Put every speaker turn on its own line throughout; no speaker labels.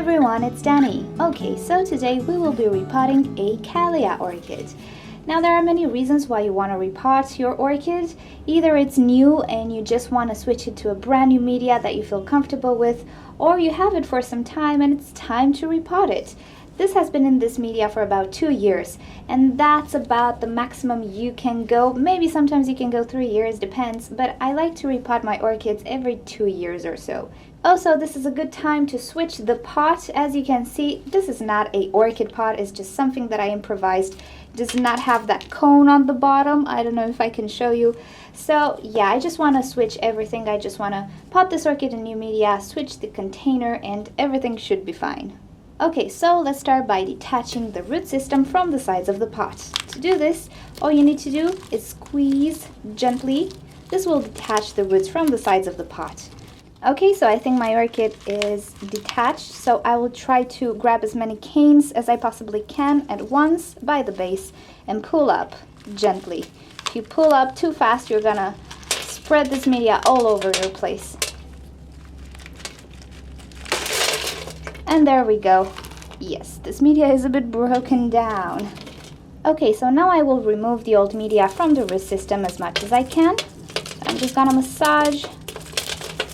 everyone, it's Danny. Okay, so today we will be repotting a Cattleya orchid. Now there are many reasons why you want to repot your orchid. Either it's new and you just want to switch it to a brand new media that you feel comfortable with, or you have it for some time and it's time to repot it. This has been in this media for about 2 years, and that's about the maximum you can go. Maybe sometimes you can go 3 years, depends, but I like to repot my orchids every 2 years or so. Also, this is a good time to switch the pot. As you can see, this is not a orchid pot, it's just something that I improvised. It does not have that cone on the bottom. I don't know if I can show you. So yeah, I just want to switch everything. I just want to pot this orchid in new media, switch the container, and everything should be fine. Okay, so let's start by detaching the root system from the sides of the pot. To do this, all you need to do is squeeze gently. This will detach the roots from the sides of the pot. Okay, so I think my orchid is detached, so I will try to grab as many canes as I possibly can at once by the base and pull up gently. If you pull up too fast, you're gonna spread this media all over your place. And there we go. Yes, this media is a bit broken down. Okay, so now I will remove the old media from the root system as much as I can. I'm just gonna massage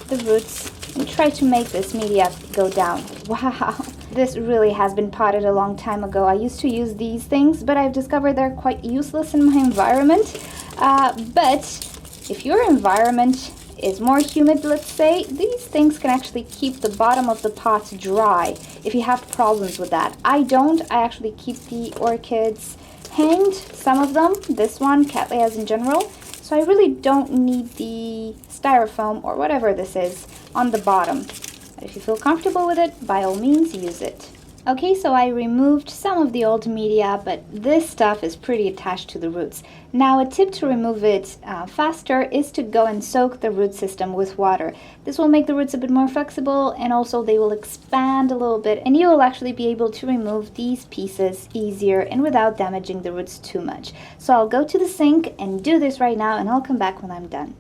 the roots and try to make this media go down. Wow, this really has been potted a long time ago. I used to use these things, but I've discovered they're quite useless in my environment. But if your environment is more humid, let's say, these things can actually keep the bottom of the pot dry if you have problems with that. I don't. I actually keep the orchids hanged, some of them, this one, Cattleyas in general. So I really don't need the styrofoam or whatever this is on the bottom. But if you feel comfortable with it, by all means use it. Okay, so I removed some of the old media, but this stuff is pretty attached to the roots. Now, a tip to remove it faster is to go and soak the root system with water. This will make the roots a bit more flexible, and also they will expand a little bit, and you will actually be able to remove these pieces easier and without damaging the roots too much. So I'll go to the sink and do this right now, and I'll come back when I'm done.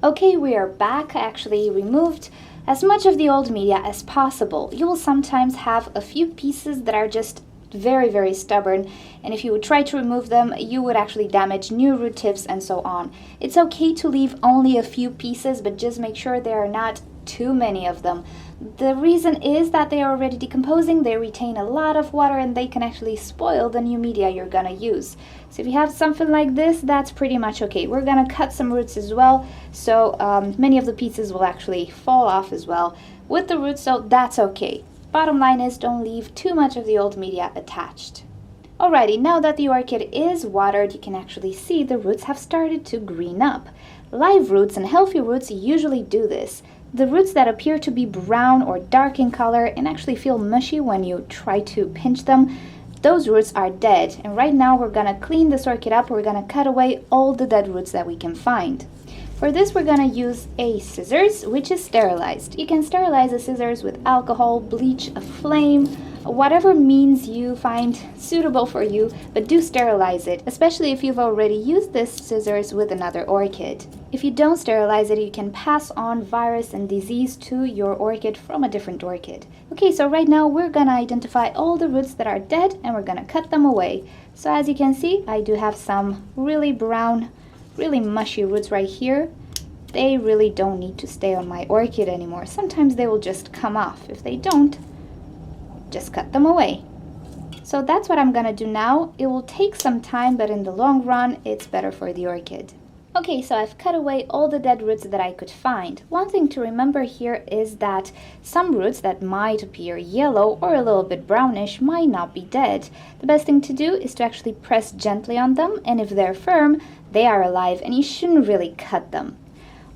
Okay, we are back. I actually removed as much of the old media as possible. You will sometimes have a few pieces that are just very stubborn, and if you would try to remove them, you would actually damage new root tips and so on. It's okay to leave only a few pieces, but just make sure there are not too many of them. The reason is that they are already decomposing, they retain a lot of water, and they can actually spoil the new media you're gonna use. So if you have something like this, that's pretty much okay. We're gonna cut some roots as well, so many of the pieces will actually fall off as well with the roots, so that's okay. Bottom line is, don't leave too much of the old media attached. Alrighty, now that the orchid is watered, you can actually see the roots have started to green up. Live roots and healthy roots usually do this. The roots that appear to be brown or dark in color and actually feel mushy when you try to pinch them, those roots are dead. And right now we're gonna clean this orchid up. We're gonna cut away all the dead roots that we can find. For this, we're gonna use a scissors, which is sterilized. You can sterilize the scissors with alcohol, bleach, a flame, whatever means you find suitable for you, but do sterilize it, especially if you've already used this scissors with another orchid. If you don't sterilize it, you can pass on virus and disease to your orchid from a different orchid. Okay, so right now we're gonna identify all the roots that are dead and we're gonna cut them away. So as you can see, I do have some really brown, really mushy roots right here. They really don't need to stay on my orchid anymore. Sometimes they will just come off. If they don't, just cut them away. So that's what I'm gonna do now. It will take some time, but in the long run, it's better for the orchid. Okay, so I've cut away all the dead roots that I could find. One thing to remember here is that some roots that might appear yellow or a little bit brownish might not be dead. The best thing to do is to actually press gently on them, and if they're firm, they are alive and you shouldn't really cut them.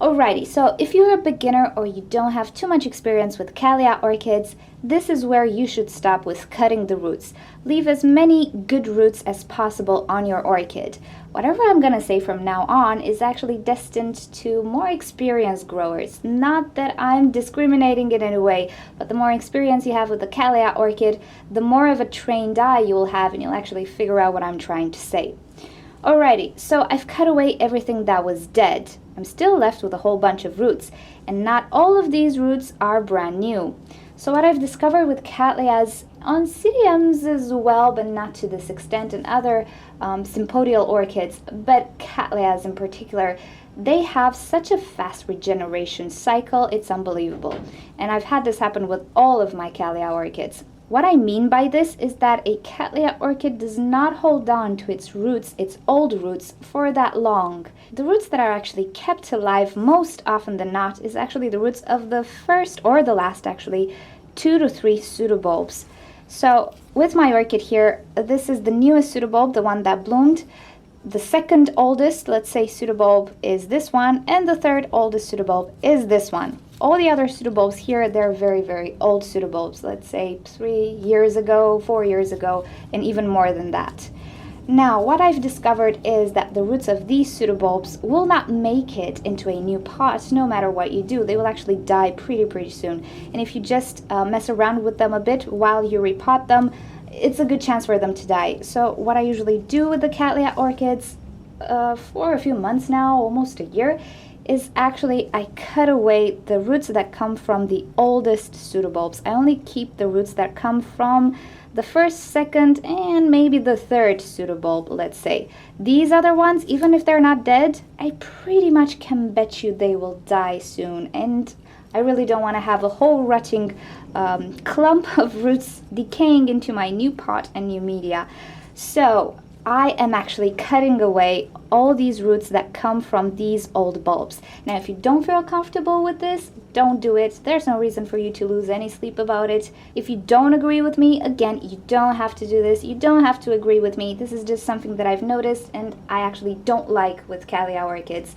Alrighty, so if you're a beginner or you don't have too much experience with Cattleya orchids, this is where you should stop with cutting the roots. Leave as many good roots as possible on your orchid. Whatever I'm gonna say from now on is actually destined to more experienced growers. Not that I'm discriminating in any way, but the more experience you have with the Cattleya orchid, the more of a trained eye you will have and you'll actually figure out what I'm trying to say. Alrighty, so I've cut away everything that was dead. I'm still left with a whole bunch of roots, and not all of these roots are brand new. So what I've discovered with Cattleyas, oncidiums as well, but not to this extent, and other sympodial orchids, but Cattleyas in particular, they have such a fast regeneration cycle, it's unbelievable. And I've had this happen with all of my Cattleya orchids. What I mean by this is that a Cattleya orchid does not hold on to its roots, its old roots, for that long. The roots that are actually kept alive most often than not is actually the roots of the first, or the last actually, 2 to 3 pseudobulbs. So with my orchid here, this is the newest pseudobulb, the one that bloomed. The second oldest, let's say, pseudobulb is this one, and the third oldest pseudobulb is this one. All the other pseudobulbs here, they're very, very old pseudobulbs, let's say 3 years ago, 4 years ago, and even more than that. Now, what I've discovered is that the roots of these pseudobulbs will not make it into a new pot no matter what you do. They will actually die pretty soon. And if you just mess around with them a bit while you repot them, it's a good chance for them to die. So what I usually do with the Cattleya orchids for a few months now, almost a year, is actually I cut away the roots that come from the oldest pseudobulbs. I only keep the roots that come from the first, second, and maybe the third pseudobulb, let's say. These other ones, even if they're not dead, I pretty much can bet you they will die soon. And I really don't want to have a whole rotting clump of roots decaying into my new pot and new media. So I am actually cutting away all these roots that come from these old bulbs. Now, if you don't feel comfortable with this, don't do it. There's no reason for you to lose any sleep about it. If you don't agree with me, again, you don't have to do this. You don't have to agree with me. This is just something that I've noticed and I actually don't like with Cattleya orchids.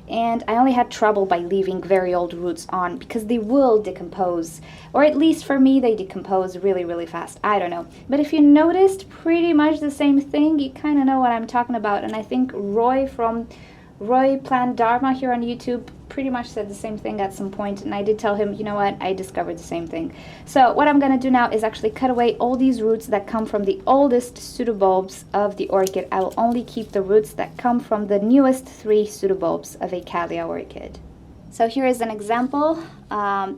And I only had trouble by leaving very old roots on because they will decompose. Or at least for me, they decompose really fast. I don't know. But if you noticed pretty much the same thing, you kind of know what I'm talking about. And I think Roy from Roy Plant Dharma here on YouTube pretty much said the same thing at some point, and I did tell him, you know what, I discovered the same thing. So what I'm going to do now is actually cut away all these roots that come from the oldest pseudobulbs of the orchid. I will only keep the roots that come from the newest 3 pseudobulbs of a Cattleya orchid. So here is an example.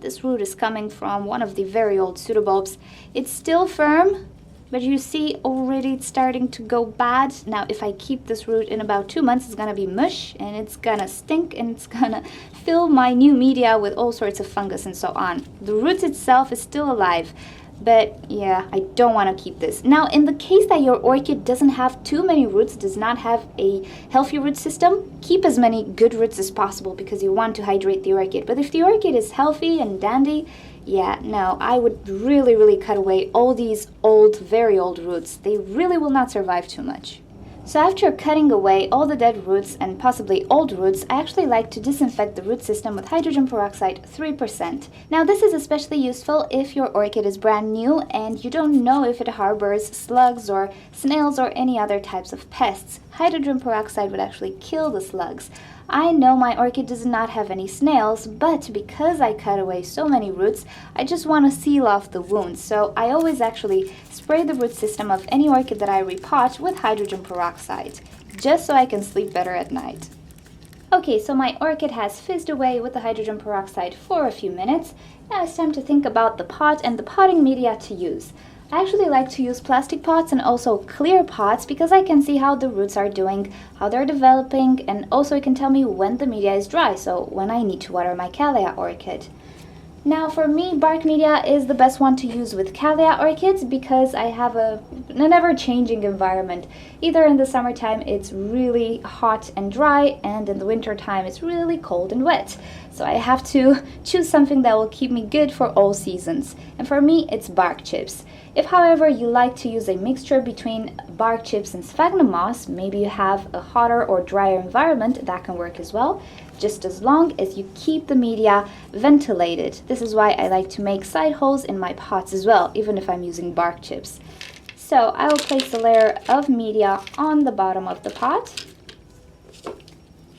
This root is coming from one of the very old pseudobulbs. It's still firm, but you see already it's starting to go bad. Now, if I keep this root in about 2 months, it's gonna be mush and it's gonna stink and it's gonna fill my new media with all sorts of fungus and so on. The root itself is still alive, but yeah, I don't want to keep this. Now, in the case that your orchid doesn't have too many roots, does not have a healthy root system, keep as many good roots as possible because you want to hydrate the orchid. But if the orchid is healthy and dandy, yeah, no, I would really cut away all these old, very old roots. They really will not survive too much. So after cutting away all the dead roots and possibly old roots, I actually like to disinfect the root system with hydrogen peroxide 3%. Now this is especially useful if your orchid is brand new and you don't know if it harbors slugs or snails or any other types of pests. Hydrogen peroxide would actually kill the slugs. I know my orchid does not have any snails, but because I cut away so many roots, I just want to seal off the wounds. So I always actually spray the root system of any orchid that I repot with hydrogen peroxide, just so I can sleep better at night. Okay, so my orchid has fizzed away with the hydrogen peroxide for a few minutes. Now it's time to think about the pot and the potting media to use. I actually like to use plastic pots and also clear pots because I can see how the roots are doing, how they're developing, and also it can tell me when the media is dry, so when I need to water my Cattleya orchid. Now for me, bark media is the best one to use with Cattleya orchids because I have an ever-changing environment. Either in the summertime it's really hot and dry, and in the wintertime it's really cold and wet. So I have to choose something that will keep me good for all seasons. And for me, it's bark chips. If, however, you like to use a mixture between bark chips and sphagnum moss, maybe you have a hotter or drier environment, that can work as well, just as long as you keep the media ventilated. This is why I like to make side holes in my pots as well, even if I'm using bark chips. So I will place a layer of media on the bottom of the pot.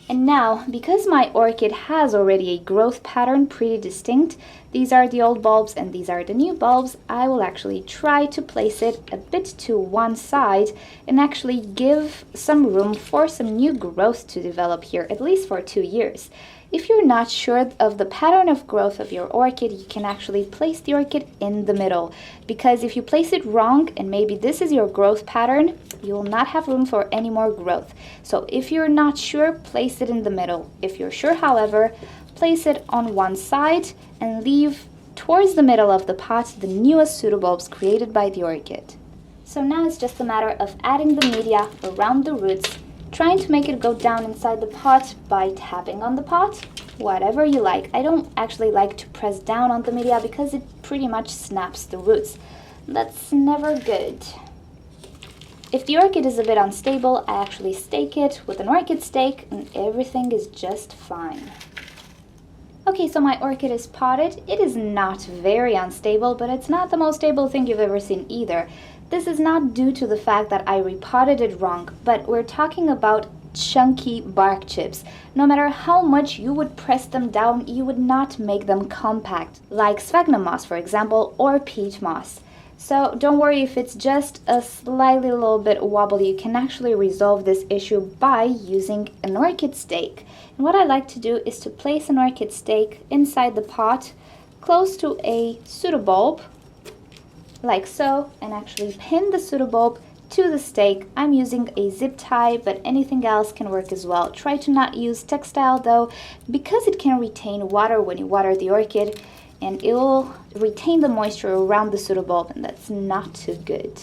And now, because my orchid has already a growth pattern pretty distinct, These are the old bulbs and these are the new bulbs. I will actually try to place it a bit to one side and actually give some room for some new growth to develop here, at least for 2 years. If you're not sure of the pattern of growth of your orchid, you can actually place the orchid in the middle, because if you place it wrong and maybe this is your growth pattern, you will not have room for any more growth. So if you're not sure, place it in the middle. If you're sure, however, place it on one side and leave towards the middle of the pot the newest pseudobulbs created by the orchid. So now it's just a matter of adding the media around the roots, trying to make it go down inside the pot by tapping on the pot, whatever you like. I don't actually like to press down on the media because it pretty much snaps the roots. That's never good. If the orchid is a bit unstable, I actually stake it with an orchid stake and everything is just fine. Okay, so my orchid is potted. It is not very unstable, but it's not the most stable thing you've ever seen either. This is not due to the fact that I repotted it wrong, but we're talking about chunky bark chips. No matter how much you would press them down, you would not make them compact, like sphagnum moss, for example, or peat moss. So don't worry if it's just a slightly little bit wobbly. You can actually resolve this issue by using an orchid stake. And what I like to do is to place an orchid stake inside the pot, close to a pseudobulb, like so, and actually pin the pseudobulb to the stake. I'm using a zip tie, but anything else can work as well. Try to not use textile though, because it can retain water when you water the orchid, and it will retain the moisture around the pseudobulb, and that's not too good.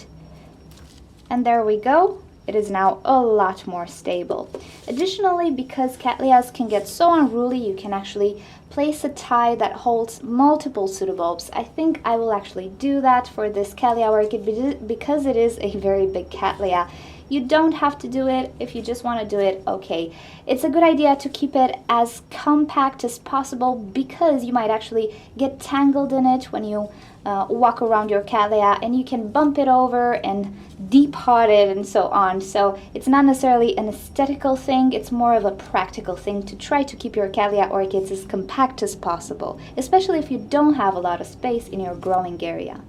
And there we go. It is now a lot more stable. Additionally, because Cattleyas can get so unruly, you can actually place a tie that holds multiple pseudobulbs. I think I will actually do that for this Cattleya orchid because it is a very big Cattleya. You don't have to do it. If you just want to do it, okay. It's a good idea to keep it as compact as possible because you might actually get tangled in it when you walk around your Cattleya, and you can bump it over and depot it and so on. So it's not necessarily an aesthetical thing, it's more of a practical thing to try to keep your Cattleya orchids as compact as possible, especially if you don't have a lot of space in your growing area.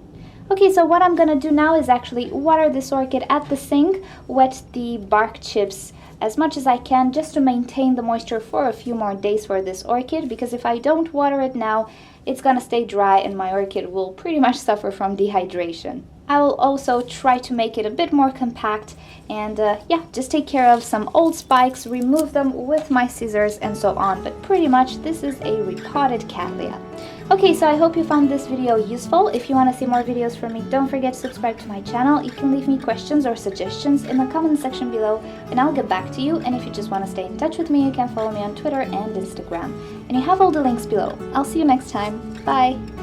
Okay, so what I'm gonna do now is actually water this orchid at the sink, wet the bark chips as much as I can just to maintain the moisture for a few more days for this orchid, because if I don't water it now, it's gonna stay dry and my orchid will pretty much suffer from dehydration. I will also try to make it a bit more compact and yeah, just take care of some old spikes, remove them with my scissors and so on, but pretty much this is a repotted Cattleya. Okay, so I hope you found this video useful. If you want to see more videos from me, don't forget to subscribe to my channel. You can leave me questions or suggestions in the comment section below and I'll get back to you. And if you just want to stay in touch with me, you can follow me on Twitter and Instagram. And you have all the links below. I'll see you next time. Bye!